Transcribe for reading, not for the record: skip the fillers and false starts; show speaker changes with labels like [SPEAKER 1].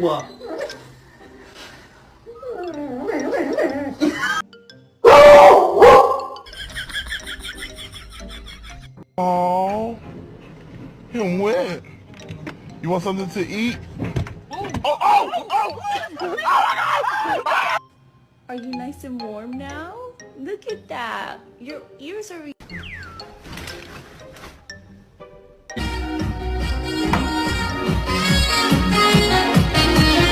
[SPEAKER 1] 좋아.
[SPEAKER 2] Oh, him wet. You want something to eat?
[SPEAKER 3] Are you nice and warm now? Look at that. Your ears are...